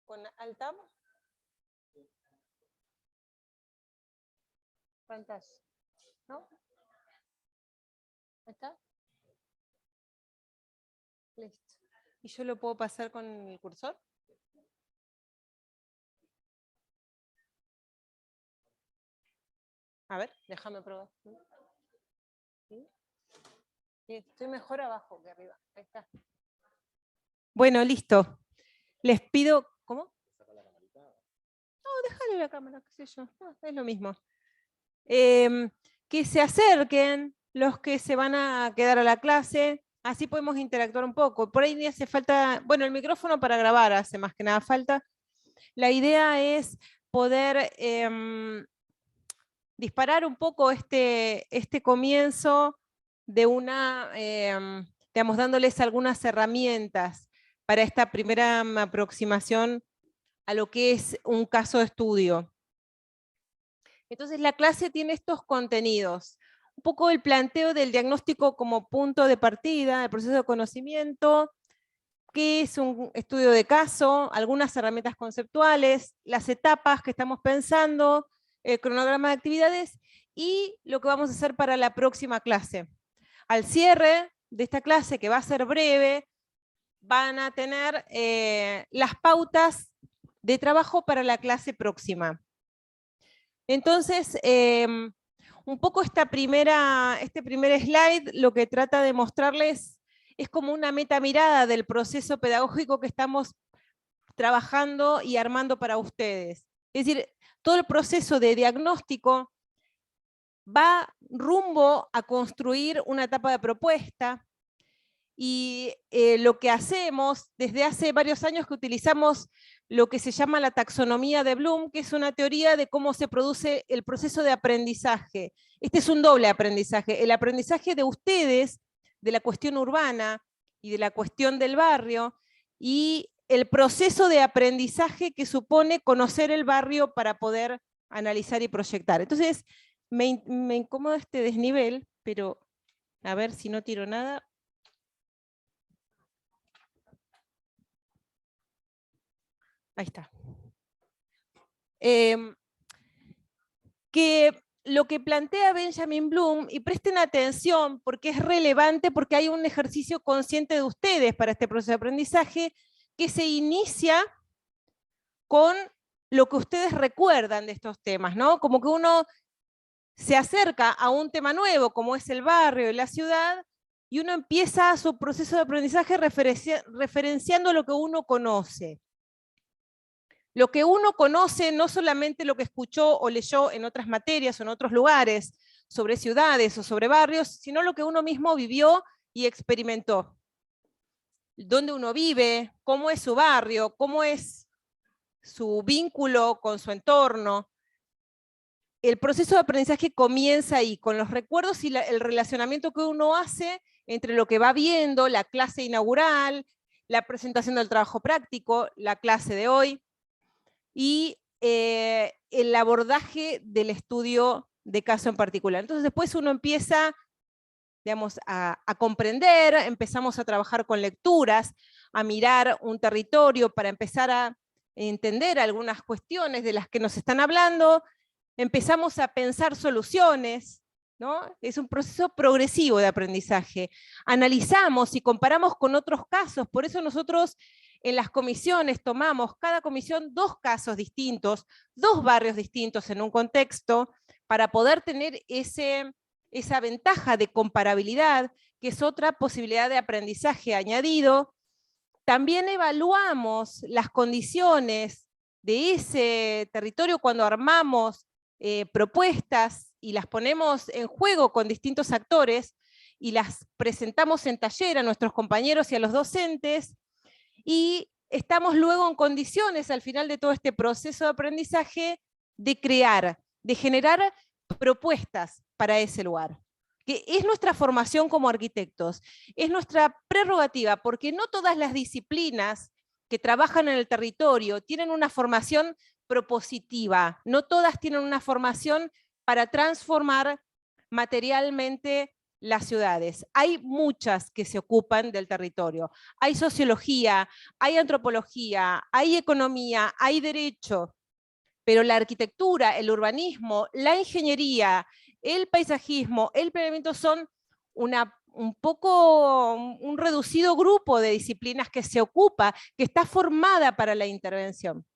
¿Con Altam? Pantalla. ¿No? ¿Está? Listo. ¿Y yo lo puedo pasar con el cursor? A ver, déjame probar. ¿Sí? Estoy mejor abajo que arriba. Ahí está. Bueno, listo. Les pido... ¿Cómo? No, déjale la cámara, qué sé yo. No, es lo mismo. Que se acerquen los que se van a quedar a la clase. Así podemos interactuar un poco. Por ahí ni hace falta... Bueno, el micrófono para grabar hace más que nada falta. La idea es poder disparar un poco este comienzo de una, digamos, dándoles algunas herramientas para esta primera aproximación a lo que es un caso de estudio. Entonces la clase tiene estos contenidos. Un poco el planteo del diagnóstico como punto de partida, el proceso de conocimiento, qué es un estudio de caso, algunas herramientas conceptuales, las etapas que estamos pensando, el cronograma de actividades y lo que vamos a hacer para la próxima clase. Al cierre de esta clase, que va a ser breve, van a tener las pautas de trabajo para la clase próxima. Entonces, un poco este primer slide lo que trata de mostrarles es como una metamirada del proceso pedagógico que estamos trabajando y armando para ustedes. Es decir, todo el proceso de diagnóstico va rumbo a construir una etapa de propuesta, y lo que hacemos desde hace varios años que utilizamos lo que se llama la taxonomía de Bloom, que es una teoría de cómo se produce el proceso de aprendizaje. Este es un doble aprendizaje, el aprendizaje de ustedes, de la cuestión urbana y de la cuestión del barrio, y el proceso de aprendizaje que supone conocer el barrio para poder analizar y proyectar. Entonces, me incomoda este desnivel, pero a ver si no tiro nada. Ahí está. Que lo que plantea Benjamin Bloom, y presten atención porque es relevante, porque hay un ejercicio consciente de ustedes para este proceso de aprendizaje, que se inicia con lo que ustedes recuerdan de estos temas, ¿no? Como que uno se acerca a un tema nuevo, como es el barrio y la ciudad, y uno empieza su proceso de aprendizaje referenciando lo que uno conoce. Lo que uno conoce, no solamente lo que escuchó o leyó en otras materias o en otros lugares, sobre ciudades o sobre barrios, sino lo que uno mismo vivió y experimentó. Dónde uno vive, cómo es su barrio, cómo es su vínculo con su entorno. El proceso de aprendizaje comienza ahí, con los recuerdos y el relacionamiento que uno hace entre lo que va viendo, la clase inaugural, la presentación del trabajo práctico, la clase de hoy, y el abordaje del estudio de caso en particular. Entonces después uno empieza, digamos, a comprender, empezamos a trabajar con lecturas, a mirar un territorio para empezar a entender algunas cuestiones de las que nos están hablando, empezamos a pensar soluciones, ¿no? Es un proceso progresivo de aprendizaje. Analizamos y comparamos con otros casos, por eso nosotros en las comisiones tomamos cada comisión 2 casos distintos, 2 barrios distintos en un contexto, para poder tener esa ventaja de comparabilidad, que es otra posibilidad de aprendizaje añadido. También evaluamos las condiciones de ese territorio cuando armamos propuestas y las ponemos en juego con distintos actores y las presentamos en taller a nuestros compañeros y a los docentes, y estamos luego en condiciones al final de todo este proceso de aprendizaje de crear, de generar propuestas para ese lugar, que es nuestra formación como arquitectos, es nuestra prerrogativa, porque no todas las disciplinas que trabajan en el territorio tienen una formación propositiva, no todas tienen una formación para transformar materialmente las ciudades. Hay muchas que se ocupan del territorio. Hay sociología, hay antropología, hay economía, hay derecho, pero la arquitectura, el urbanismo, la ingeniería, el paisajismo, el planeamiento son un reducido grupo de disciplinas que se ocupa, que está formada para la intervención.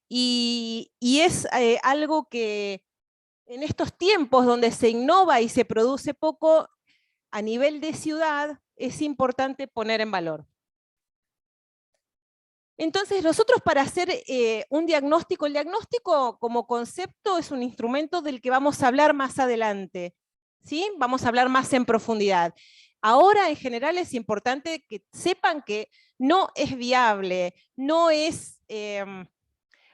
Y es algo que en estos tiempos donde se innova y se produce poco a nivel de ciudad, es importante poner en valor. Entonces, nosotros para hacer un diagnóstico, el diagnóstico como concepto es un instrumento del que vamos a hablar más adelante, ¿sí? Vamos a hablar más en profundidad. Ahora, en general, es importante que sepan que no es viable, no es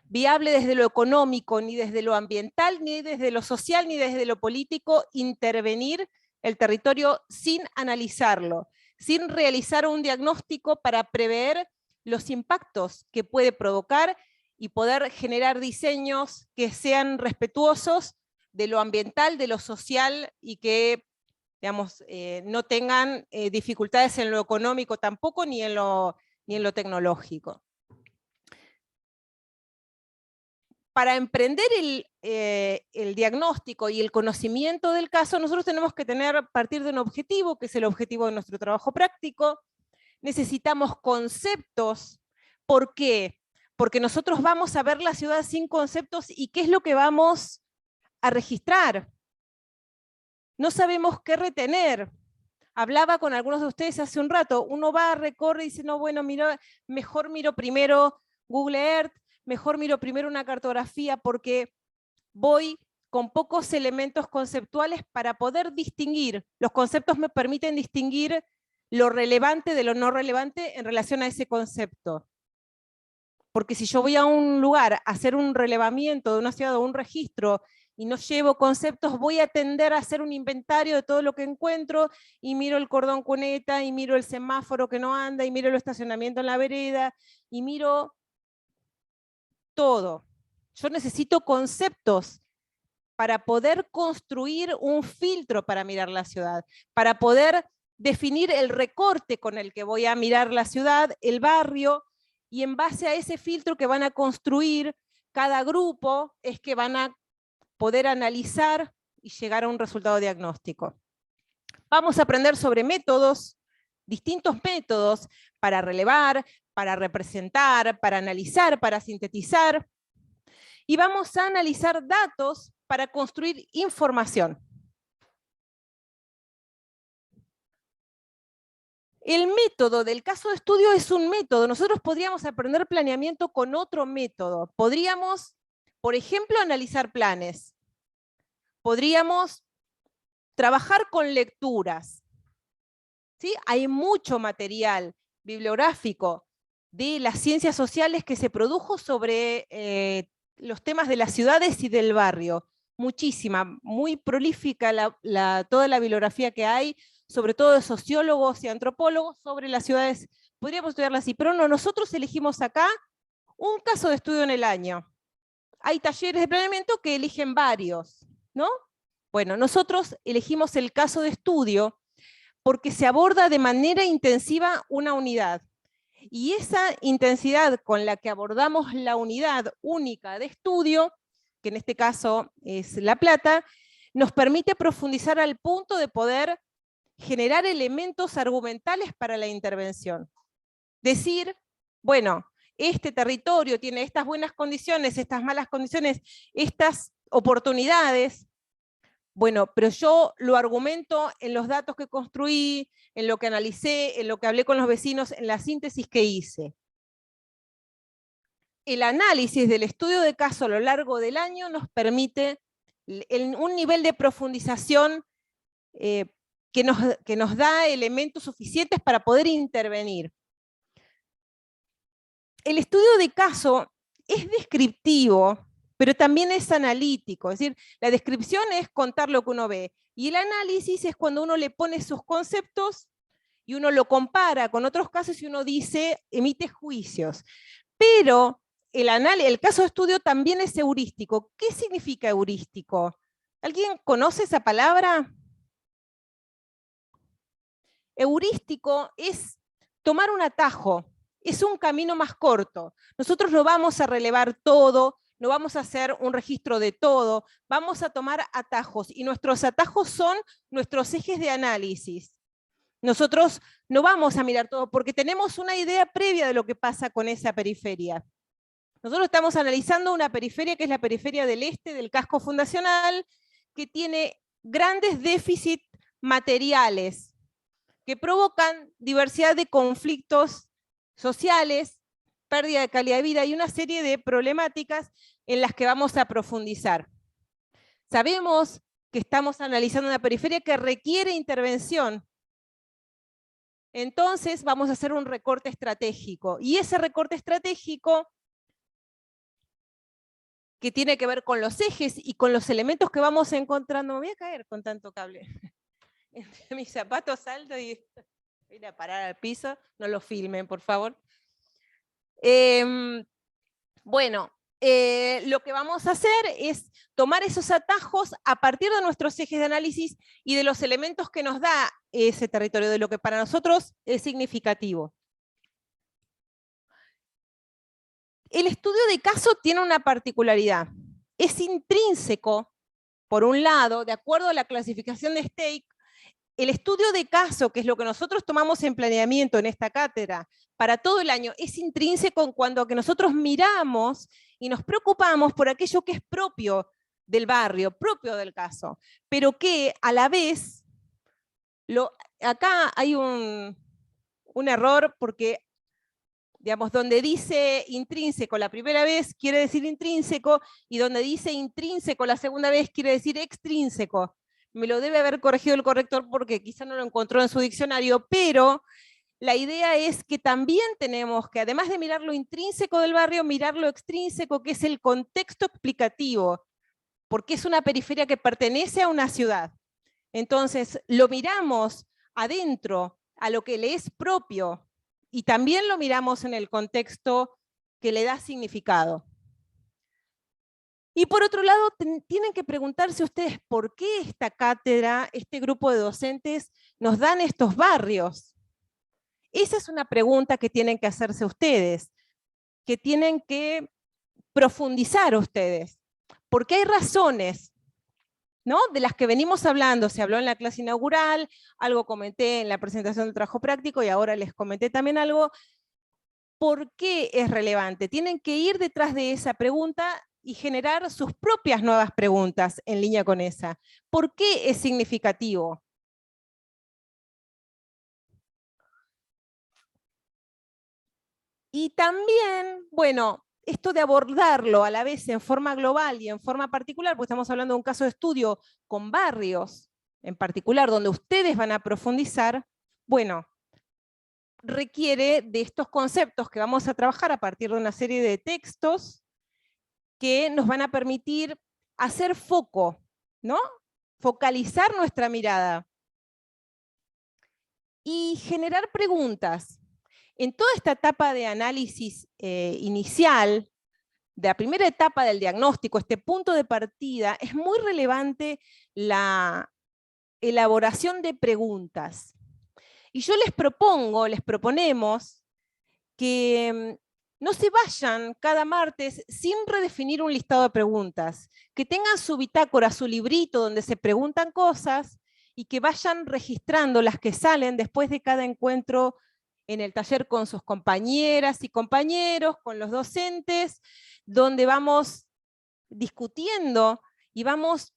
viable desde lo económico, ni desde lo ambiental, ni desde lo social, ni desde lo político, intervenir el territorio sin analizarlo, sin realizar un diagnóstico para prever los impactos que puede provocar y poder generar diseños que sean respetuosos de lo ambiental, de lo social y que, digamos, no tengan dificultades en lo económico tampoco, ni en lo tecnológico. Para emprender el diagnóstico y el conocimiento del caso, nosotros tenemos que partir de un objetivo, que es el objetivo de nuestro trabajo práctico. Necesitamos conceptos. ¿Por qué? Porque nosotros vamos a ver la ciudad sin conceptos y ¿qué es lo que vamos a registrar? No sabemos qué retener. Hablaba con algunos de ustedes hace un rato, uno va, recorre y dice, no, bueno, mejor miro primero Google Earth, mejor miro primero una cartografía porque voy con pocos elementos conceptuales para poder distinguir. Los conceptos me permiten distinguir lo relevante de lo no relevante en relación a ese concepto. Porque si yo voy a un lugar a hacer un relevamiento de una ciudad o un registro y no llevo conceptos, voy a tender a hacer un inventario de todo lo que encuentro y miro el cordón cuneta, y miro el semáforo que no anda, y miro el estacionamiento en la vereda, y miro todo. Yo necesito conceptos para poder construir un filtro para mirar la ciudad, para poder definir el recorte con el que voy a mirar la ciudad, el barrio, y en base a ese filtro que van a construir cada grupo, es que van a poder analizar y llegar a un resultado diagnóstico. Vamos a aprender sobre métodos, distintos métodos para relevar, para representar, para analizar, para sintetizar, y vamos a analizar datos para construir información. El método del caso de estudio es un método. Nosotros podríamos aprender planeamiento con otro método. Podríamos, por ejemplo, analizar planes. Podríamos trabajar con lecturas. ¿Sí? Hay mucho material bibliográfico de las ciencias sociales que se produjo sobre los temas de las ciudades y del barrio. Muchísima, muy prolífica toda la bibliografía que hay, sobre todo de sociólogos y antropólogos sobre las ciudades. Podríamos estudiarla así, pero no, nosotros elegimos acá un caso de estudio en el año. Hay talleres de planeamiento que eligen varios, ¿no? Bueno, nosotros elegimos el caso de estudio porque se aborda de manera intensiva una unidad. Y esa intensidad con la que abordamos la unidad única de estudio, que en este caso es La Plata, nos permite profundizar al punto de poder generar elementos argumentales para la intervención. Decir, bueno, este territorio tiene estas buenas condiciones, estas malas condiciones, estas oportunidades. Bueno, pero yo lo argumento en los datos que construí, en lo que analicé, en lo que hablé con los vecinos, en la síntesis que hice. El análisis del estudio de caso a lo largo del año nos permite un nivel de profundización que nos da elementos suficientes para poder intervenir. El estudio de caso es descriptivo, pero también es analítico, es decir, la descripción es contar lo que uno ve, y el análisis es cuando uno le pone sus conceptos y uno lo compara con otros casos y uno dice, emite juicios. Pero el caso de estudio también es heurístico. ¿Qué significa heurístico? ¿Alguien conoce esa palabra? Heurístico es tomar un atajo, es un camino más corto. Nosotros no vamos a relevar todo, no vamos a hacer un registro de todo, vamos a tomar atajos, y nuestros atajos son nuestros ejes de análisis. Nosotros no vamos a mirar todo porque tenemos una idea previa de lo que pasa con esa periferia. Nosotros estamos analizando una periferia que es la periferia del este del casco fundacional, que tiene grandes déficits materiales, que provocan diversidad de conflictos sociales, pérdida de calidad de vida y una serie de problemáticas en las que vamos a profundizar. Sabemos que estamos analizando una periferia que requiere intervención. Entonces vamos a hacer un recorte estratégico. Y ese recorte estratégico, que tiene que ver con los ejes y con los elementos que vamos encontrando. Me voy a caer con tanto cable. Entre mis zapatos salto y voy a ir a parar al piso. No lo filmen, por favor. Bueno, lo que vamos a hacer es tomar esos atajos a partir de nuestros ejes de análisis y de los elementos que nos da ese territorio, de lo que para nosotros es significativo. El estudio de caso tiene una particularidad. Es intrínseco, por un lado, de acuerdo a la clasificación de Stake, el estudio de caso, que es lo que nosotros tomamos en planeamiento en esta cátedra, para todo el año, es intrínseco en cuanto a que nosotros miramos y nos preocupamos por aquello que es propio del barrio, propio del caso, pero que a la vez, acá hay un error porque, digamos, donde dice intrínseco la primera vez quiere decir intrínseco, y donde dice intrínseco la segunda vez quiere decir extrínseco. Me lo debe haber corregido el corrector porque quizá no lo encontró en su diccionario, pero la idea es que también tenemos que, además de mirar lo intrínseco del barrio, mirar lo extrínseco, que es el contexto explicativo, porque es una periferia que pertenece a una ciudad. Entonces, lo miramos adentro, a lo que le es propio, y también lo miramos en el contexto que le da significado. Y por otro lado, tienen que preguntarse ustedes por qué esta cátedra, este grupo de docentes, nos dan estos barrios. Esa es una pregunta que tienen que hacerse ustedes, que tienen que profundizar ustedes, porque hay razones, ¿no?, de las que venimos hablando. Se habló en la clase inaugural, algo comenté en la presentación del trabajo práctico y ahora les comenté también algo. ¿Por qué es relevante? Tienen que ir detrás de esa pregunta y generar sus propias nuevas preguntas en línea con esa. ¿Por qué es significativo? Y también, bueno, esto de abordarlo a la vez en forma global y en forma particular, porque estamos hablando de un caso de estudio con barrios en particular, donde ustedes van a profundizar, bueno, requiere de estos conceptos que vamos a trabajar a partir de una serie de textos que nos van a permitir hacer foco, ¿no? Focalizar nuestra mirada y generar preguntas. En toda esta etapa de análisis inicial, de la primera etapa del diagnóstico, este punto de partida, es muy relevante la elaboración de preguntas. Y yo les proponemos que no se vayan cada martes sin redefinir un listado de preguntas, que tengan su bitácora, su librito donde se preguntan cosas y que vayan registrando las que salen después de cada encuentro en el taller con sus compañeras y compañeros, con los docentes, donde vamos discutiendo y vamos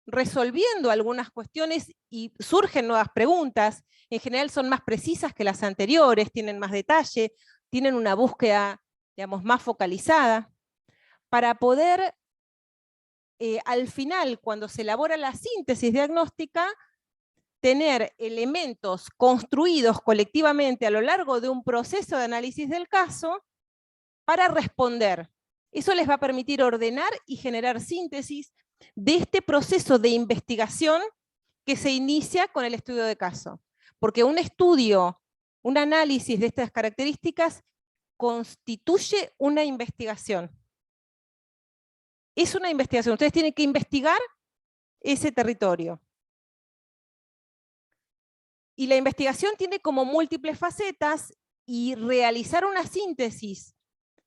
resolviendo algunas cuestiones y surgen nuevas preguntas. En general son más precisas que las anteriores, tienen más detalle, tienen una búsqueda, digamos, más focalizada, para poder, al final, cuando se elabora la síntesis diagnóstica, tener elementos construidos colectivamente a lo largo de un proceso de análisis del caso para responder Eso les va a permitir ordenar y generar síntesis de este proceso de investigación que se inicia con el estudio de caso. Porque un estudio, un análisis de estas características constituye una investigación. Es una investigación. Ustedes tienen que investigar ese territorio. Y la investigación tiene como múltiples facetas, y realizar una síntesis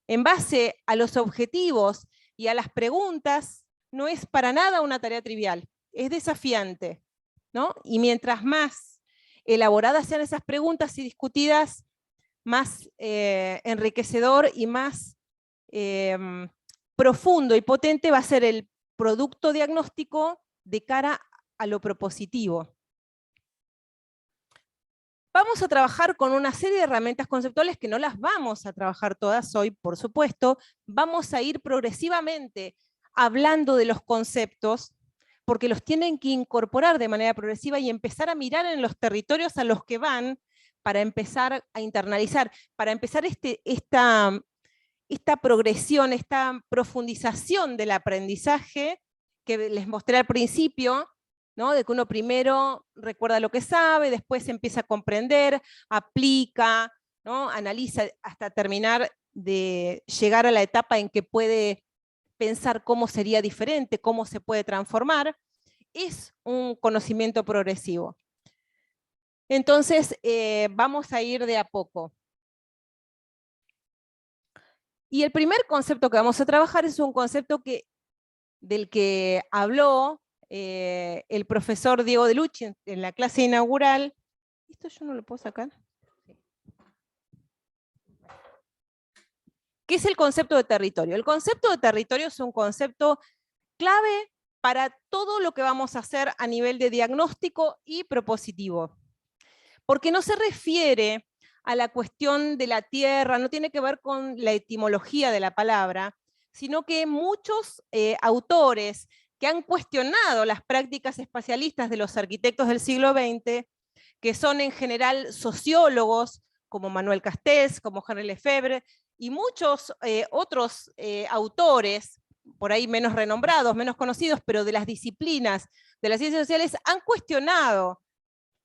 en base a los objetivos y a las preguntas no es para nada una tarea trivial, es desafiante, ¿no? Y mientras más elaboradas sean esas preguntas y discutidas, más enriquecedor y más profundo y potente va a ser el producto diagnóstico de cara a lo propositivo. Vamos a trabajar con una serie de herramientas conceptuales que no las vamos a trabajar todas hoy, por supuesto. Vamos a ir progresivamente hablando de los conceptos, porque los tienen que incorporar de manera progresiva y empezar a mirar en los territorios a los que van para empezar a internalizar, para empezar esta progresión, esta profundización del aprendizaje que les mostré al principio, ¿no? De que uno primero recuerda lo que sabe, después empieza a comprender, aplica, ¿no? Analiza hasta terminar de llegar a la etapa en que puede pensar cómo sería diferente, cómo se puede transformar. Es un conocimiento progresivo. Entonces, vamos a ir de a poco. Y el primer concepto que vamos a trabajar es un concepto del que habló el profesor Diego De Lucci en la clase inaugural. ¿Esto yo no lo puedo sacar? ¿Qué es el concepto de territorio? El concepto de territorio es un concepto clave para todo lo que vamos a hacer a nivel de diagnóstico y propositivo. Porque no se refiere a la cuestión de la tierra, no tiene que ver con la etimología de la palabra, sino que muchos autores que han cuestionado las prácticas espacialistas de los arquitectos del siglo XX, que son en general sociólogos, como Manuel Castells, como Henri Lefebvre, y muchos otros autores, por ahí menos renombrados, menos conocidos, pero de las disciplinas de las ciencias sociales, han cuestionado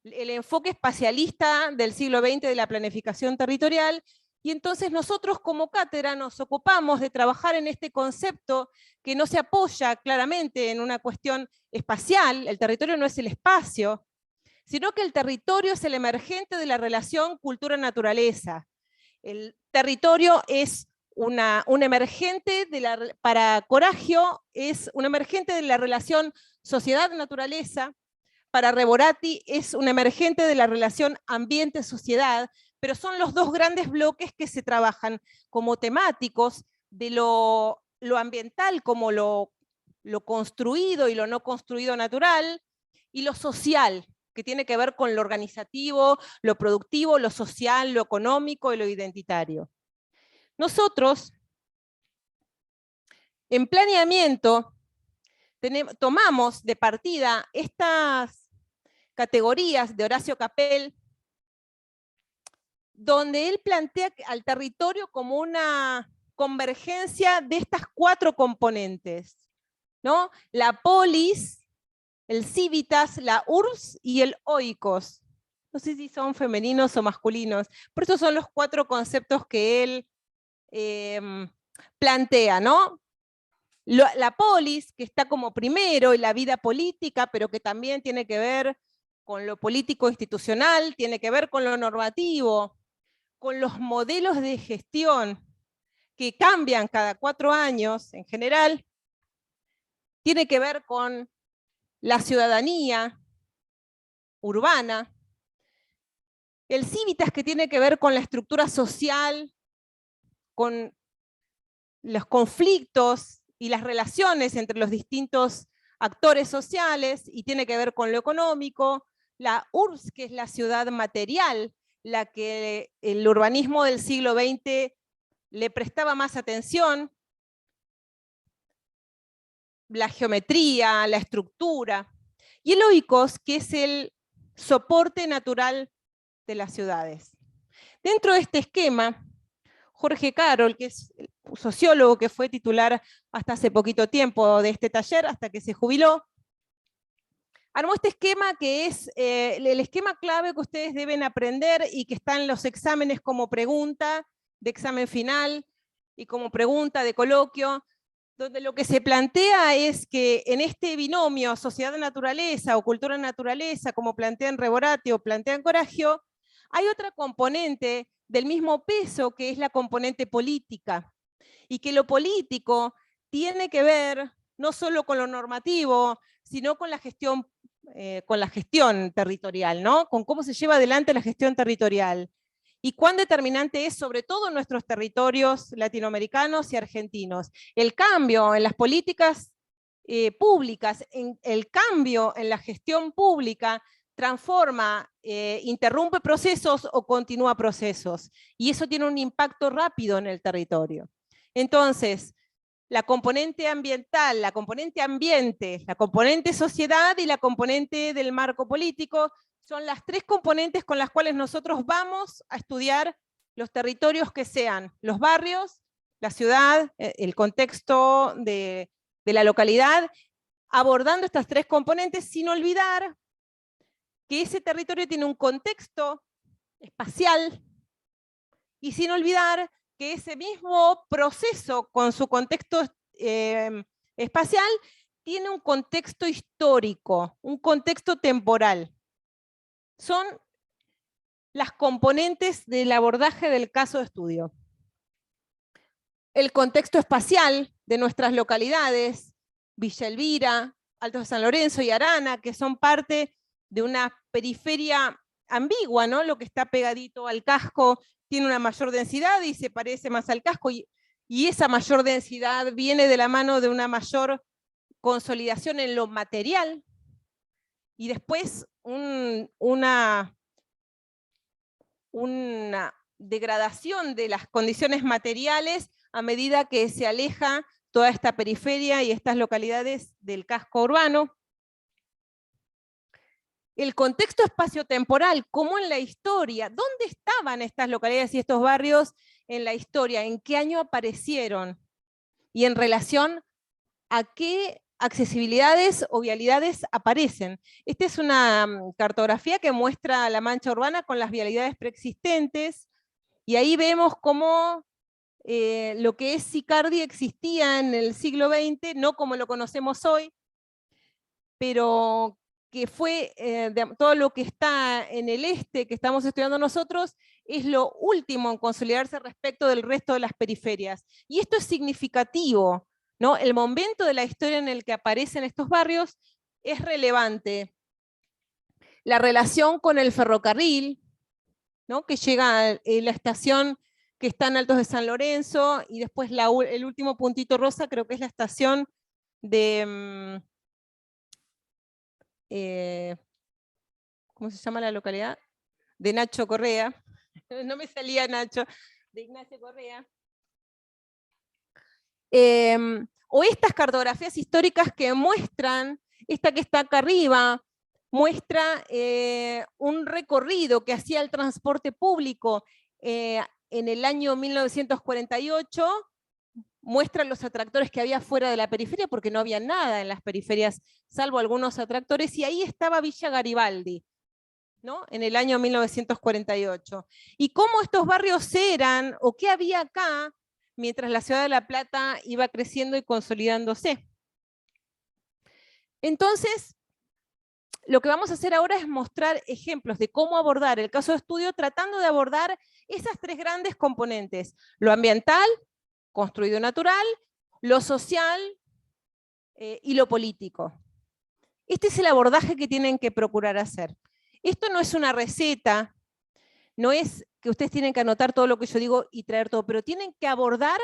el enfoque espacialista del siglo XX de la planificación territorial, y entonces nosotros como cátedra nos ocupamos de trabajar en este concepto que no se apoya claramente en una cuestión espacial. El territorio no es el espacio, sino que el territorio es el emergente de la relación cultura-naturaleza. El territorio es un emergente para Coragio, es un emergente de la relación sociedad-naturaleza. Para Reborati es un emergente de la relación ambiente-sociedad, pero son los dos grandes bloques que se trabajan como temáticos de lo ambiental como lo construido y lo no construido natural, y lo social, que tiene que ver con lo organizativo, lo productivo, lo social, lo económico y lo identitario. Nosotros, en planeamiento, tomamos de partida estas categorías de Horacio Capel, donde él plantea al territorio como una convergencia de estas cuatro componentes, ¿no? La polis, el civitas, la urbs y el oikos. No sé si son femeninos o masculinos, pero estos son los cuatro conceptos que él plantea, ¿no? La polis, que está como primero, y la vida política, pero que también tiene que ver con lo político institucional, tiene que ver con lo normativo, con los modelos de gestión que cambian cada 4 años en general, tiene que ver con la ciudadanía urbana, el civitas, que tiene que ver con la estructura social, con los conflictos y las relaciones entre los distintos actores sociales, y tiene que ver con lo económico, la urbs, que es la ciudad material, la que el urbanismo del siglo XX le prestaba más atención, la geometría, la estructura, y el oikos, que es el soporte natural de las ciudades. Dentro de este esquema, Jorge Carol, que es un sociólogo que fue titular hasta hace poquito tiempo de este taller, hasta que se jubiló, armó este esquema que es el esquema clave que ustedes deben aprender y que está en los exámenes como pregunta de examen final y como pregunta de coloquio, donde lo que se plantea es que en este binomio sociedad-naturaleza o cultura-naturaleza, como plantean Reborati o plantean Coragio, hay otra componente del mismo peso que es la componente política, y que lo político tiene que ver no solo con lo normativo, sino con la gestión territorial, ¿no? Con cómo se lleva adelante la gestión territorial. Y cuán determinante es, sobre todo en nuestros territorios latinoamericanos y argentinos. El cambio en las políticas públicas, el cambio en la gestión pública, transforma, interrumpe procesos o continúa procesos. Y eso tiene un impacto rápido en el territorio. Entonces, la componente ambiental, la componente ambiente, la componente sociedad y la componente del marco político son las tres componentes con las cuales nosotros vamos a estudiar los territorios que sean los barrios, la ciudad, el contexto de la localidad, abordando estas tres componentes sin olvidar que ese territorio tiene un contexto espacial y sin olvidar que ese mismo proceso con su contexto espacial tiene un contexto histórico, un contexto temporal. Son las componentes del abordaje del caso de estudio. El contexto espacial de nuestras localidades, Villa Elvira, Altos de San Lorenzo y Arana, que son parte de una periferia ambigua, ¿no? Lo que está pegadito al casco tiene una mayor densidad y se parece más al casco, y esa mayor densidad viene de la mano de una mayor consolidación en lo material, y después una degradación de las condiciones materiales a medida que se aleja toda esta periferia y estas localidades del casco urbano. El contexto espaciotemporal, como en la historia, ¿dónde estaban estas localidades y estos barrios en la historia? ¿En qué año aparecieron? Y en relación a qué accesibilidades o vialidades aparecen. Esta es una cartografía que muestra la mancha urbana con las vialidades preexistentes, y ahí vemos cómo lo que es Sicardi existía en el siglo XX, no como lo conocemos hoy, pero que fue todo lo que está en el este, que estamos estudiando nosotros, es lo último en consolidarse respecto del resto de las periferias. Y esto es significativo, ¿no? El momento de la historia en el que aparecen estos barrios es relevante. La relación con el ferrocarril, ¿no? Que llega a la estación que está en Altos de San Lorenzo, y después el último puntito rosa creo que es la estación de... ¿cómo se llama la localidad? De Nacho Correa. No me salía Nacho, de Ignacio Correa. O estas cartografías históricas que muestran, esta que está acá arriba, muestra un recorrido que hacía el transporte público en el año 1948, muestra los atractores que había fuera de la periferia, porque no había nada en las periferias, salvo algunos atractores, y ahí estaba Villa Garibaldi, ¿no? En el año 1948. Y cómo estos barrios eran, o qué había acá, mientras la ciudad de La Plata iba creciendo y consolidándose. Entonces, lo que vamos a hacer ahora es mostrar ejemplos de cómo abordar el caso de estudio, tratando de abordar esas tres grandes componentes: lo ambiental, construido natural, lo social y lo político. Este es el abordaje que tienen que procurar hacer. Esto no es una receta, no es que ustedes tienen que anotar todo lo que yo digo y traer todo, pero tienen que abordar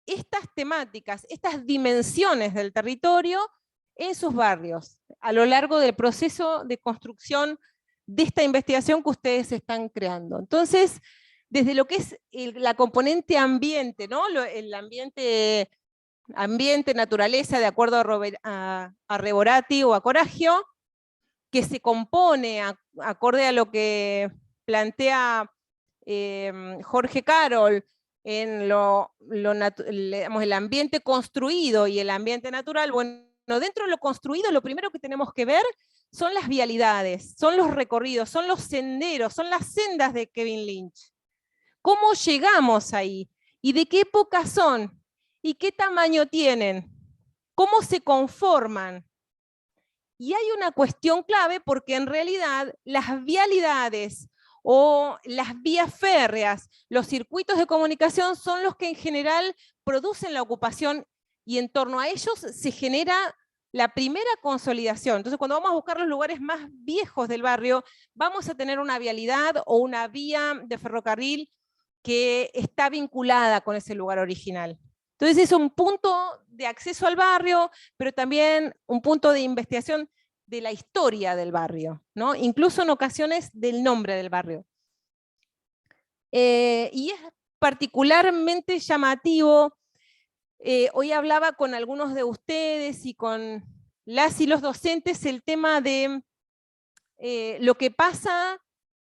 estas temáticas, estas dimensiones del territorio en sus barrios, a lo largo del proceso de construcción de esta investigación que ustedes están creando. Entonces, desde lo que es la componente ambiente, ¿no? El ambiente, naturaleza, de acuerdo a Reborati o a Coragio, que se compone, acorde a lo que plantea Jorge Carol, en digamos, el ambiente construido y el ambiente natural, bueno, dentro de lo construido lo primero que tenemos que ver son las vialidades, son los recorridos, son los senderos, son las sendas de Kevin Lynch. ¿Cómo llegamos ahí? ¿Y de qué época son? ¿Y qué tamaño tienen? ¿Cómo se conforman? Y hay una cuestión clave porque en realidad las vialidades o las vías férreas, los circuitos de comunicación son los que en general producen la ocupación y en torno a ellos se genera la primera consolidación. Entonces, cuando vamos a buscar los lugares más viejos del barrio, vamos a tener una vialidad o una vía de ferrocarril que está vinculada con ese lugar original. Entonces es un punto de acceso al barrio, pero también un punto de investigación de la historia del barrio, ¿no? Incluso en ocasiones del nombre del barrio. Y es particularmente llamativo, hoy hablaba con algunos de ustedes y con las y los docentes el tema de lo que pasa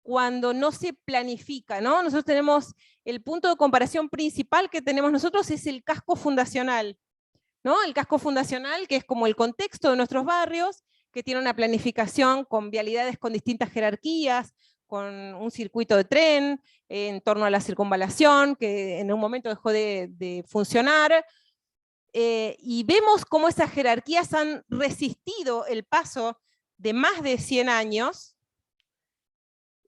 cuando no se planifica, ¿no? Nosotros tenemos, el punto de comparación principal que tenemos nosotros es el casco fundacional, ¿no? El casco fundacional, que es como el contexto de nuestros barrios, que tiene una planificación con vialidades con distintas jerarquías, con un circuito de tren, en torno a la circunvalación, que en un momento dejó de funcionar, y vemos cómo esas jerarquías han resistido el paso de más de 100 años,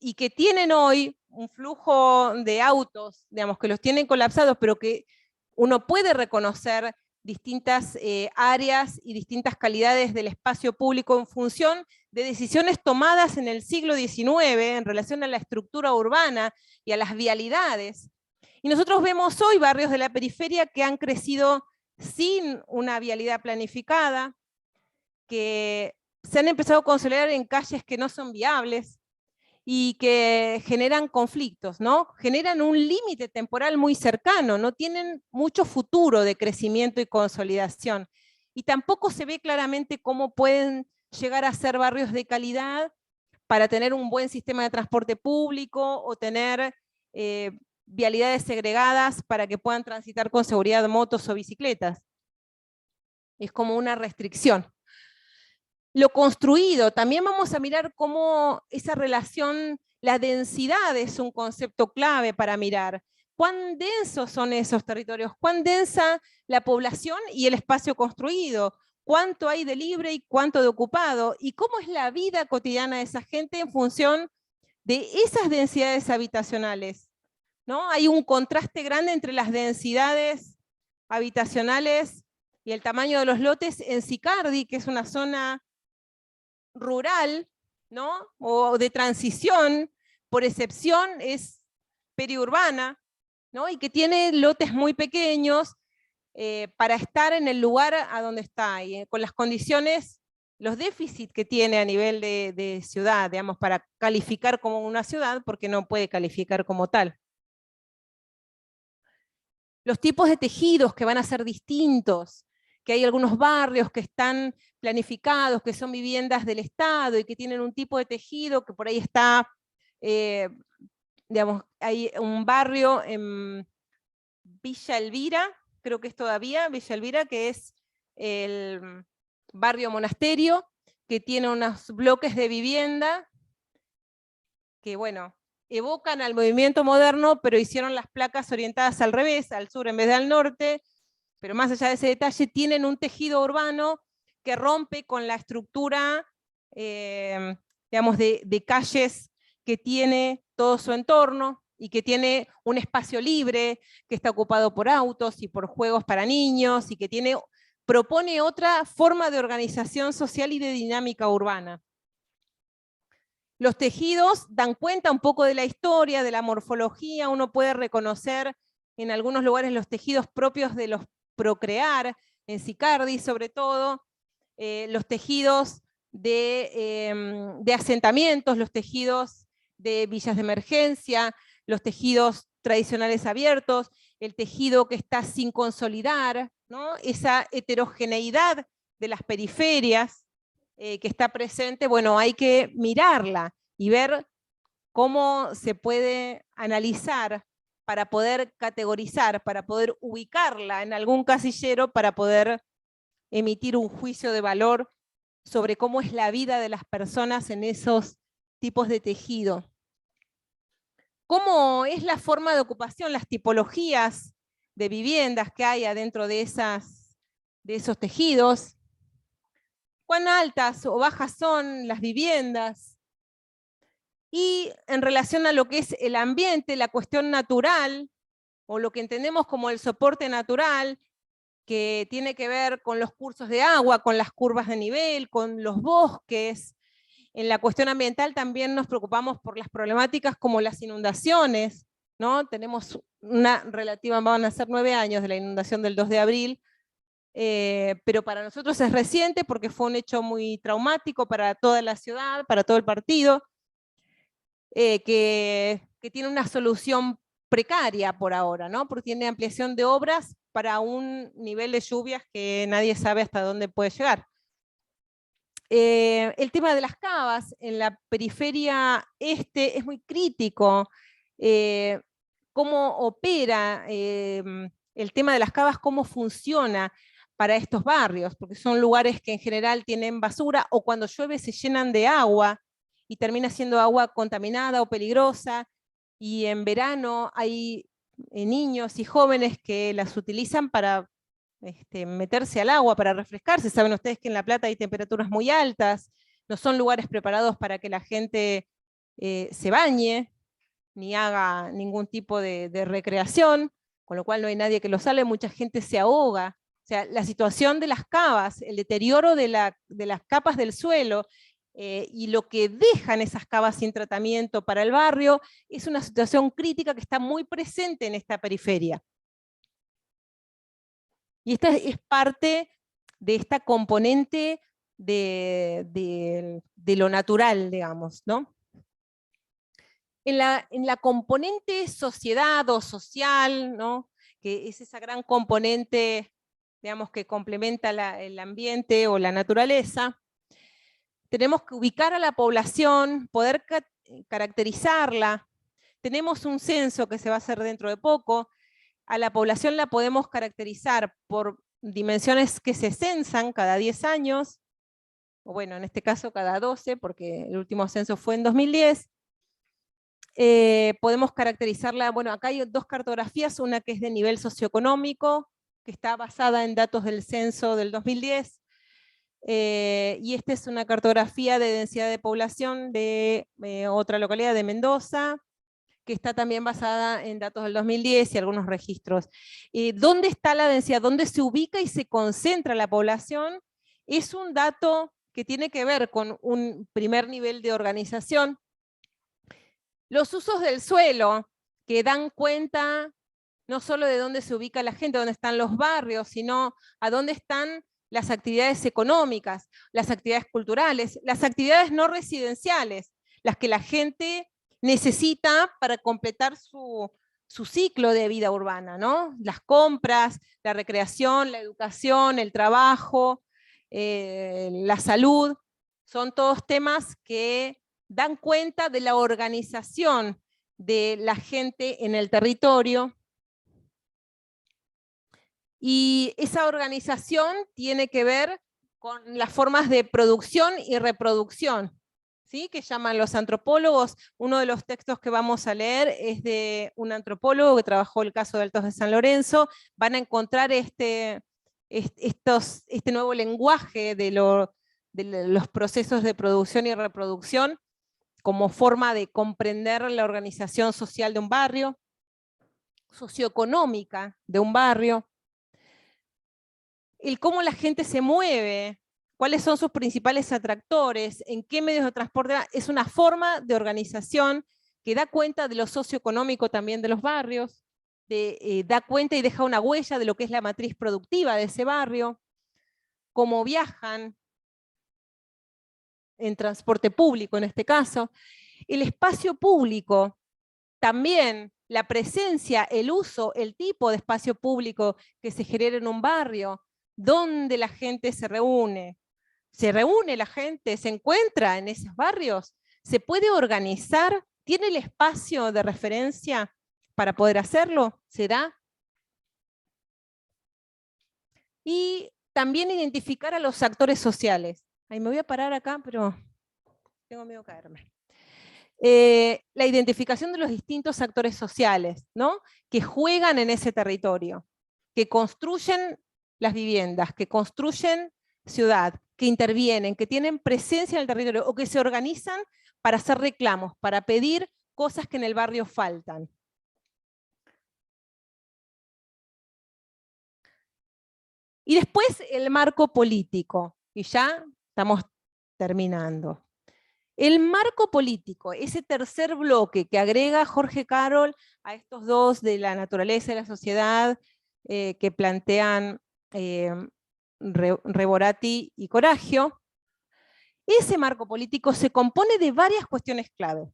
y que tienen hoy un flujo de autos, digamos, que los tienen colapsados, pero que uno puede reconocer distintas áreas y distintas calidades del espacio público en función de decisiones tomadas en el siglo XIX en relación a la estructura urbana y a las vialidades. Y nosotros vemos hoy barrios de la periferia que han crecido sin una vialidad planificada, que se han empezado a consolidar en calles que no son viables, y que generan conflictos, ¿no? Generan un límite temporal muy cercano, no tienen mucho futuro de crecimiento y consolidación. Y tampoco se ve claramente cómo pueden llegar a ser barrios de calidad para tener un buen sistema de transporte público o tener vialidades segregadas para que puedan transitar con seguridad motos o bicicletas. Es como una restricción. Lo construido, también vamos a mirar cómo esa relación, la densidad es un concepto clave para mirar. ¿Cuán densos son esos territorios? ¿Cuán densa la población y el espacio construido? ¿Cuánto hay de libre y cuánto de ocupado? ¿Y cómo es la vida cotidiana de esa gente en función de esas densidades habitacionales? ¿No? Hay un contraste grande entre las densidades habitacionales y el tamaño de los lotes en Sicardi, que es una zona rural, ¿no? O de transición, por excepción es periurbana, ¿no? Y que tiene lotes muy pequeños para estar en el lugar a donde está, y con las condiciones, los déficits que tiene a nivel de ciudad, digamos, para calificar como una ciudad, porque no puede calificar como tal. Los tipos de tejidos que van a ser distintos, que hay algunos barrios que están planificados, que son viviendas del Estado y que tienen un tipo de tejido que por ahí está, digamos, hay un barrio en Villa Elvira, creo que es todavía Villa Elvira, que es el barrio Monasterio, que tiene unos bloques de vivienda que, bueno, evocan al movimiento moderno, pero hicieron las placas orientadas al revés, al sur en vez de al norte, pero más allá de ese detalle, tienen un tejido urbano que rompe con la estructura, digamos, de calles que tiene todo su entorno, y que tiene un espacio libre, que está ocupado por autos y por juegos para niños, y que propone otra forma de organización social y de dinámica urbana. Los tejidos dan cuenta un poco de la historia, de la morfología, uno puede reconocer en algunos lugares los tejidos propios de los Procrear, en Sicardi sobre todo, los tejidos de asentamientos, los tejidos de villas de emergencia, los tejidos tradicionales abiertos, el tejido que está sin consolidar, ¿no? Esa heterogeneidad de las periferias que está presente, bueno, hay que mirarla y ver cómo se puede analizar para poder categorizar, para poder ubicarla en algún casillero, para poder emitir un juicio de valor sobre cómo es la vida de las personas en esos tipos de tejido. ¿Cómo es la forma de ocupación, las tipologías de viviendas que hay adentro de esos tejidos? ¿Cuán altas o bajas son las viviendas? Y en relación a lo que es el ambiente, la cuestión natural, o lo que entendemos como el soporte natural, que tiene que ver con los cursos de agua, con las curvas de nivel, con los bosques. En la cuestión ambiental también nos preocupamos por las problemáticas como las inundaciones, ¿no? Tenemos una relativa, van a ser 9 años de la inundación del 2 de abril, pero para nosotros es reciente porque fue un hecho muy traumático para toda la ciudad, para todo el partido, que tiene una solución precaria por ahora, ¿no? Porque tiene ampliación de obras para un nivel de lluvias que nadie sabe hasta dónde puede llegar. El tema de las cavas en la periferia este es muy crítico. Cómo opera el tema de las cavas, cómo funciona para estos barrios, porque son lugares que en general tienen basura, o cuando llueve se llenan de agua, y termina siendo agua contaminada o peligrosa, y en verano hay niños y jóvenes que las utilizan para meterse al agua, para refrescarse. Saben ustedes que en La Plata hay temperaturas muy altas, no son lugares preparados para que la gente se bañe, ni haga ningún tipo de recreación, con lo cual no hay nadie que lo salve, mucha gente se ahoga. O sea, la situación de las cavas, el deterioro de las capas del suelo, y lo que dejan esas cavas sin tratamiento para el barrio, es una situación crítica que está muy presente en esta periferia. Y esta es parte de esta componente de lo natural, digamos, ¿no? En la componente sociedad o social, ¿no? Que es esa gran componente, digamos, que complementa el ambiente o la naturaleza, tenemos que ubicar a la población, poder caracterizarla. Tenemos un censo que se va a hacer dentro de poco. A la población la podemos caracterizar por dimensiones que se censan cada 10 años, o bueno, en este caso cada 12, porque el último censo fue en 2010. Podemos caracterizarla, bueno, acá hay 2 cartografías, una que es de nivel socioeconómico, que está basada en datos del censo del 2010, y esta es una cartografía de densidad de población de otra localidad de Mendoza, que está también basada en datos del 2010 y algunos registros. ¿Dónde está la densidad? ¿Dónde se ubica y se concentra la población? Es un dato que tiene que ver con un primer nivel de organización. Los usos del suelo, que dan cuenta no solo de dónde se ubica la gente, dónde están los barrios, sino a dónde están las actividades económicas, las actividades culturales, las actividades no residenciales, las que la gente necesita para completar su ciclo de vida urbana, ¿no? Las compras, la recreación, la educación, el trabajo, la salud, son todos temas que dan cuenta de la organización de la gente en el territorio. Y esa organización tiene que ver con las formas de producción y reproducción, ¿sí? Que llaman los antropólogos. Uno de los textos que vamos a leer es de un antropólogo que trabajó el caso de Altos de San Lorenzo. Van a encontrar este nuevo lenguaje de los procesos de producción y reproducción como forma de comprender la organización social de un barrio, socioeconómica de un barrio, el cómo la gente se mueve, cuáles son sus principales atractores, en qué medios de transporte, es una forma de organización que da cuenta de lo socioeconómico también de los barrios, da cuenta y deja una huella de lo que es la matriz productiva de ese barrio, cómo viajan en transporte público en este caso. El espacio público, también la presencia, el uso, el tipo de espacio público que se genera en un barrio, donde la gente se reúne la gente, se encuentra en esos barrios, se puede organizar ¿Tiene el espacio de referencia para poder hacerlo? ¿Se da? Y también identificar a los actores sociales. Ahí me voy a parar acá, pero tengo miedo de caerme. La identificación de los distintos actores sociales, ¿no? Que juegan en ese territorio, que construyen las viviendas, que construyen ciudad, que intervienen, que tienen presencia en el territorio o que se organizan para hacer reclamos, para pedir cosas que en el barrio faltan. Y después el marco político, y ya estamos terminando. El marco político, ese tercer bloque que agrega Jorge Carol a estos dos de la naturaleza y la sociedad que plantean Reborati y Coragio, ese marco político se compone de varias cuestiones clave.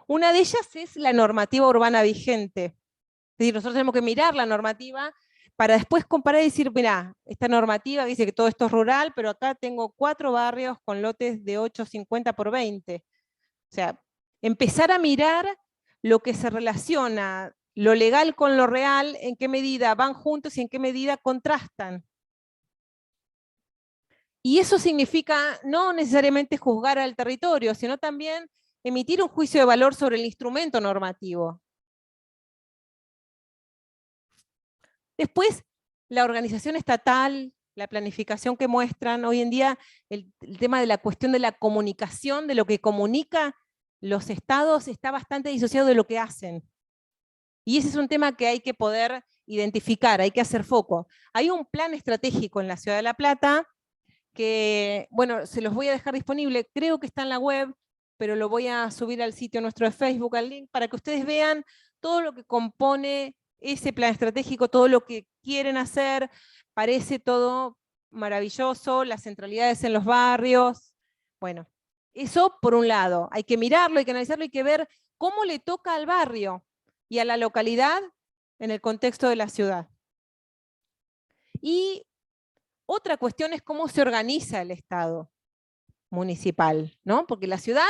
Una de ellas es la normativa urbana vigente. Es decir, nosotros tenemos que mirar la normativa para después comparar y decir, mirá, esta normativa dice que todo esto es rural, pero acá tengo 4 barrios con lotes de 8,50 por 20. O sea, empezar a mirar lo que se relaciona, lo legal con lo real, en qué medida van juntos y en qué medida contrastan. Y eso significa no necesariamente juzgar al territorio, sino también emitir un juicio de valor sobre el instrumento normativo. Después, la organización estatal, la planificación que muestran, hoy en día el tema de la cuestión de la comunicación, de lo que comunica los estados, está bastante disociado de lo que hacen. Y ese es un tema que hay que poder identificar, hay que hacer foco. Hay un plan estratégico en la Ciudad de La Plata que, bueno, se los voy a dejar disponible, creo que está en la web, pero lo voy a subir al sitio nuestro de Facebook, al link, para que ustedes vean todo lo que compone ese plan estratégico, todo lo que quieren hacer, parece todo maravilloso, las centralidades en los barrios, bueno, eso por un lado, hay que mirarlo, hay que analizarlo, hay que ver cómo le toca al barrio y a la localidad en el contexto de la ciudad. Y otra cuestión es cómo se organiza el Estado municipal, ¿no? Porque la ciudad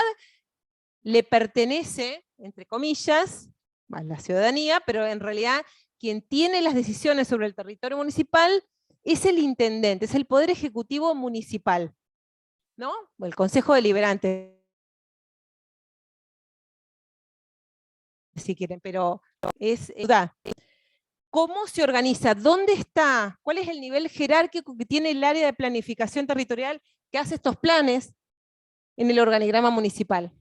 le pertenece, entre comillas, a la ciudadanía, pero en realidad quien tiene las decisiones sobre el territorio municipal es el intendente, es el Poder Ejecutivo Municipal, ¿no? O el Consejo Deliberante, si quieren, pero es ciudad. ¿Cómo se organiza? ¿Dónde está? ¿Cuál es el nivel jerárquico que tiene el área de planificación territorial que hace estos planes en el organigrama municipal?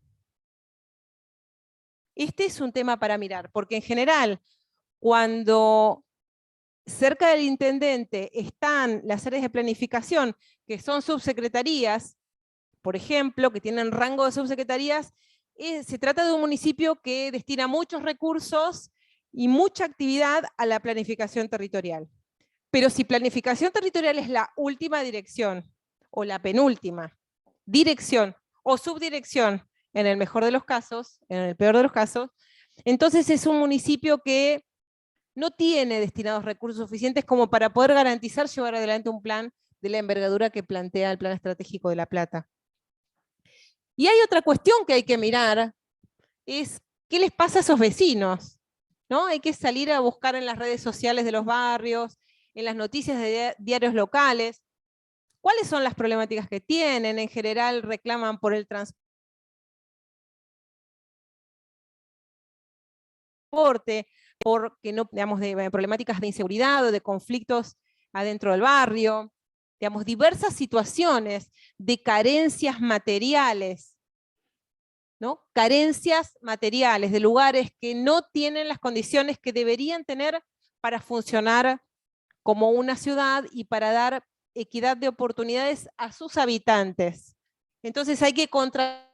Este es un tema para mirar, porque en general, cuando cerca del intendente están las áreas de planificación, que son subsecretarías, por ejemplo, que tienen rango de subsecretarías, se trata de un municipio que destina muchos recursos y mucha actividad a la planificación territorial. Pero si planificación territorial es la última dirección, o la penúltima dirección, o subdirección, en el mejor de los casos, en el peor de los casos, entonces es un municipio que no tiene destinados recursos suficientes como para poder garantizar llevar adelante un plan de la envergadura que plantea el Plan Estratégico de La Plata. Y hay otra cuestión que hay que mirar, es qué les pasa a esos vecinos, ¿no? Hay que salir a buscar en las redes sociales de los barrios, en las noticias de diarios locales, cuáles son las problemáticas que tienen. En general reclaman por el transporte, porque no, digamos, de problemáticas de inseguridad o de conflictos adentro del barrio, digamos, diversas situaciones de carencias materiales, ¿no? Carencias materiales de lugares que no tienen las condiciones que deberían tener para funcionar como una ciudad y para dar equidad de oportunidades a sus habitantes. Entonces hay que contrastar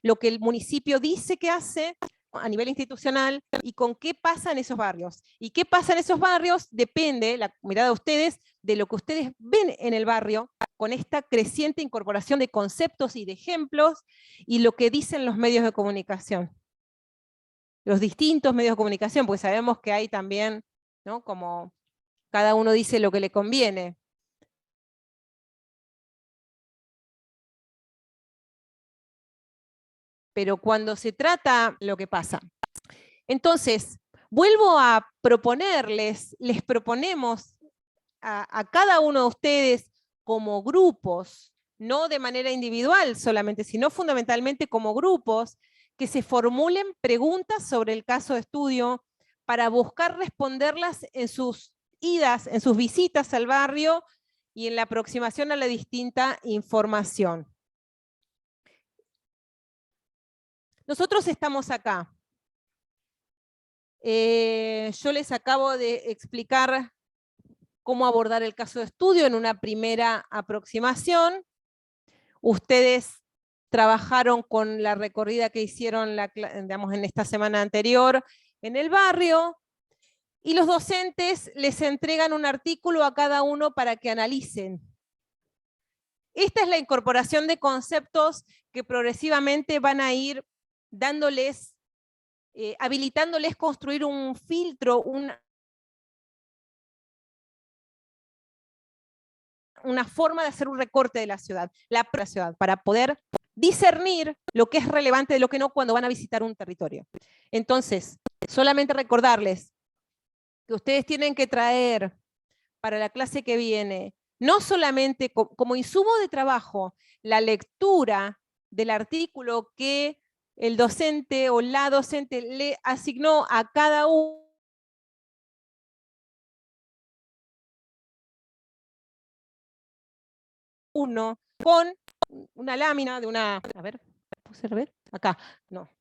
lo que el municipio dice que hace a nivel institucional y con qué pasa en esos barrios. Y qué pasa en esos barrios depende, la mirada de ustedes, de lo que ustedes ven en el barrio, con esta creciente incorporación de conceptos y de ejemplos, y lo que dicen los medios de comunicación. Los distintos medios de comunicación, porque sabemos que hay también, ¿no? Como cada uno dice lo que le conviene. pero cuando se trata lo que pasa. Entonces, vuelvo a proponerles, les proponemos a cada uno de ustedes como grupos, no de manera individual solamente, sino fundamentalmente como grupos, que se formulen preguntas sobre el caso de estudio para buscar responderlas en sus idas, en sus visitas al barrio y en la aproximación a la distinta información. Nosotros estamos acá. Yo les acabo de explicar cómo abordar el caso de estudio en una primera aproximación. Ustedes trabajaron con la recorrida que hicieron digamos, en esta semana anterior en el barrio, y los docentes les entregan un artículo a cada uno para que analicen. Esta es la incorporación de conceptos que progresivamente van a ir dándoles, habilitándoles construir un filtro, una forma de hacer un recorte de la ciudad, para poder discernir lo que es relevante de lo que no cuando van a visitar un territorio. Entonces, solamente recordarles que ustedes tienen que traer para la clase que viene, no solamente como insumo de trabajo, la lectura del artículo que el docente o la docente le asignó a cada uno con una lámina de una, a ver, ¿puse a ver? Acá, no,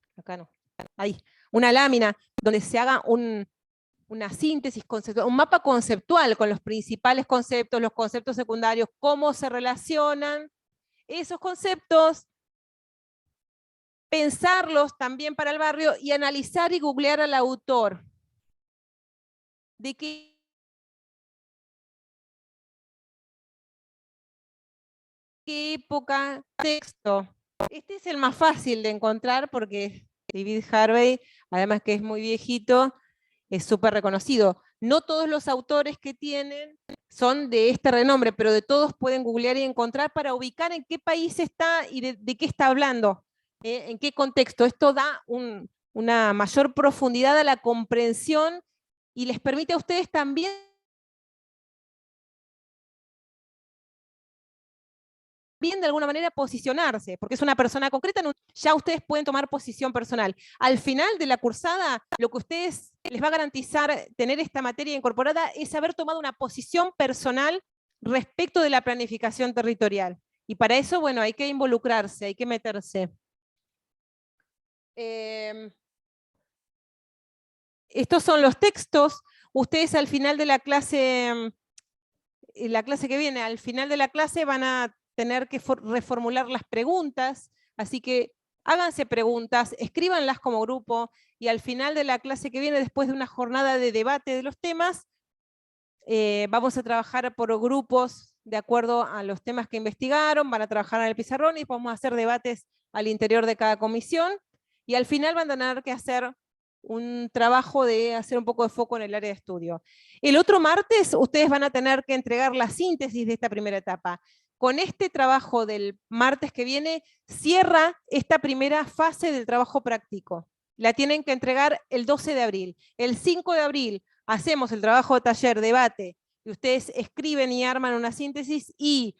ahí, una lámina donde se haga una síntesis conceptual, un mapa conceptual con los principales conceptos, los conceptos secundarios, cómo se relacionan esos conceptos, pensarlos también para el barrio y analizar y googlear al autor. ¿De qué época? Texto. Este es el más fácil de encontrar porque David Harvey, además que es muy viejito, es súper reconocido. No todos los autores que tienen son de este renombre, pero de todos pueden googlear y encontrar para ubicar en qué país está y de qué está hablando, en qué contexto. Esto da una mayor profundidad a la comprensión y les permite a ustedes también de alguna manera posicionarse, porque es una persona concreta, ya ustedes pueden tomar posición personal. Al final de la cursada, lo que ustedes les va a garantizar tener esta materia incorporada es haber tomado una posición personal respecto de la planificación territorial. Y para eso, bueno, hay que involucrarse, hay que meterse. Estos son los textos. Ustedes al final de la clase que viene, al final de la clase van a tener que reformular las preguntas, así que háganse preguntas, escríbanlas como grupo, y al final de la clase que viene, después de una jornada de debate de los temas, vamos a trabajar por grupos de acuerdo a los temas que investigaron, van a trabajar en el pizarrón y vamos a hacer debates al interior de cada comisión, y al final van a tener que hacer un trabajo de hacer un poco de foco en el área de estudio. El otro martes ustedes van a tener que entregar la síntesis de esta primera etapa. Con este trabajo del martes que viene, cierra esta primera fase del trabajo práctico. La tienen que entregar el 12 de abril. El 5 de abril hacemos el trabajo de taller, debate, y ustedes escriben y arman una síntesis y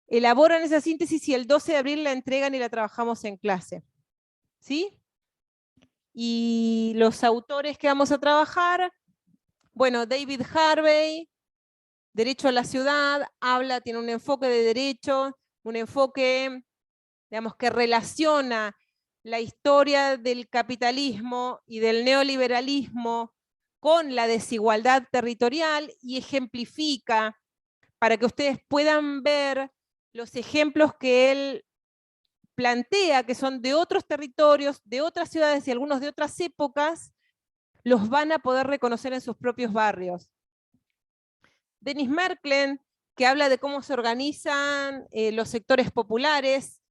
elaboran esa síntesis y el 12 de abril la entregan y la trabajamos en clase. ¿Sí? Y los autores que vamos a trabajar, bueno, David Harvey, Derecho a la Ciudad, tiene un enfoque de derecho, un enfoque, digamos, que relaciona la historia del capitalismo y del neoliberalismo con la desigualdad territorial y ejemplifica para que ustedes puedan ver los ejemplos que él plantea, que son de otros territorios, de otras ciudades y algunos de otras épocas, los van a poder reconocer en sus propios barrios. Dennis Merklen, que habla de cómo se organizan los sectores populares,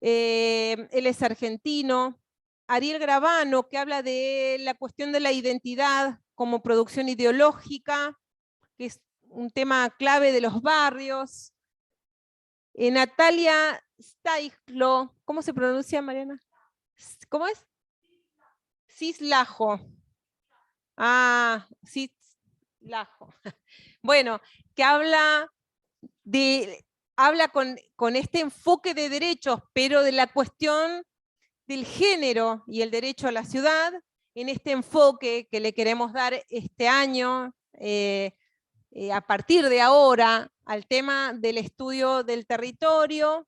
él es argentino. Ariel Gravano, que habla de la cuestión de la identidad como producción ideológica, que es un tema clave de los barrios. Natalia Stanislaw, ¿cómo se pronuncia, Mariana? ¿Cómo es? Cislajo. Ah, Cislajo. Bueno, que habla con este enfoque de derechos, pero de la cuestión del género y el derecho a la ciudad, en este enfoque que le queremos dar este año, a partir de ahora, al tema del estudio del territorio,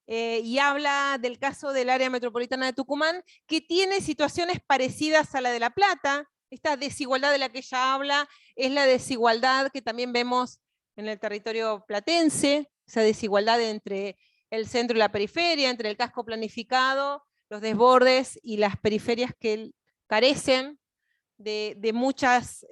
y habla del caso del área metropolitana de Tucumán, que tiene situaciones parecidas a la de La Plata. Esta desigualdad de la que ella habla es la desigualdad que también vemos en el territorio platense, esa desigualdad entre el centro y la periferia, entre el casco planificado, los desbordes y las periferias que carecen de muchos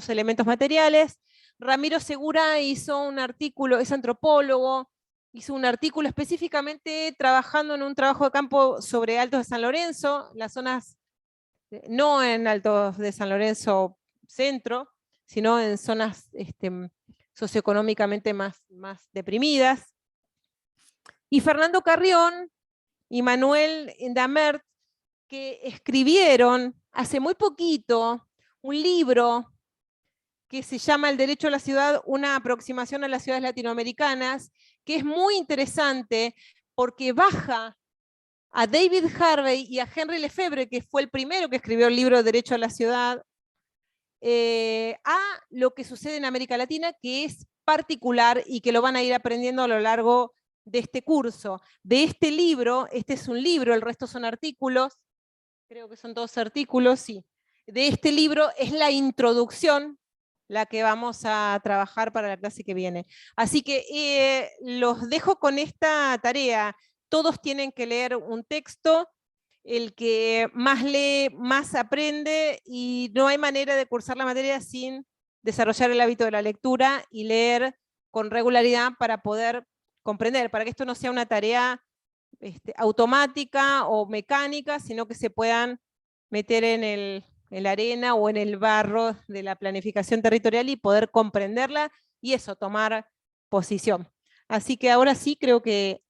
elementos materiales. Ramiro Segura hizo un artículo, es antropólogo, hizo un artículo específicamente trabajando en un trabajo de campo sobre Altos de San Lorenzo, las zonas, no en Altos de San Lorenzo centro, sino en zonas socioeconómicamente más deprimidas. Y Fernando Carrión y Manuel Damert, que escribieron hace muy poquito un libro que se llama El derecho a la ciudad, una aproximación a las ciudades latinoamericanas, que es muy interesante porque baja a David Harvey y a Henry Lefebvre, que fue el primero que escribió el libro Derecho a la ciudad, a lo que sucede en América Latina, que es particular y que lo van a ir aprendiendo a lo largo de este curso. De este libro, este es un libro, el resto son artículos, creo que son todos artículos, sí. De este libro es la introducción la que vamos a trabajar para la clase que viene. Así que los dejo con esta tarea. Todos tienen que leer un texto, el que más lee, más aprende, y no hay manera de cursar la materia sin desarrollar el hábito de la lectura y leer con regularidad para poder comprender, para que esto no sea una tarea automática o mecánica, sino que se puedan meter en la arena o en el barro de la planificación territorial y poder comprenderla y eso, tomar posición. Así que ahora sí creo que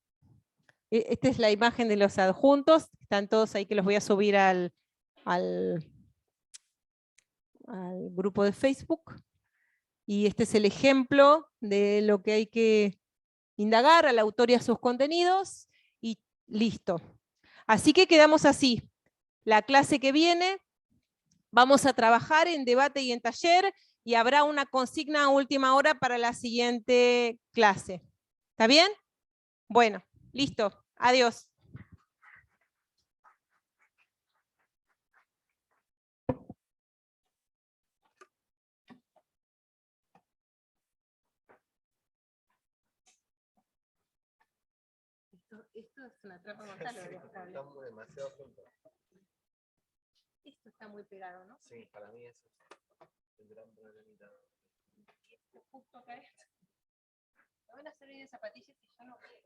esta es la imagen de los adjuntos, están todos ahí que los voy a subir al grupo de Facebook. Y este es el ejemplo de lo que hay que indagar al autor y a sus contenidos, y listo. Así que quedamos así. La clase que viene vamos a trabajar en debate y en taller, y habrá una consigna a última hora para la siguiente clase. ¿Está bien? Bueno, listo. Adiós. Esto es una trampa mortal. Estamos demasiado juntos. Esto está muy pegado, ¿no? Sí, para mí eso es el gran problemita. Esto justo acá. Me van a servir de zapatillas y yo no quiero.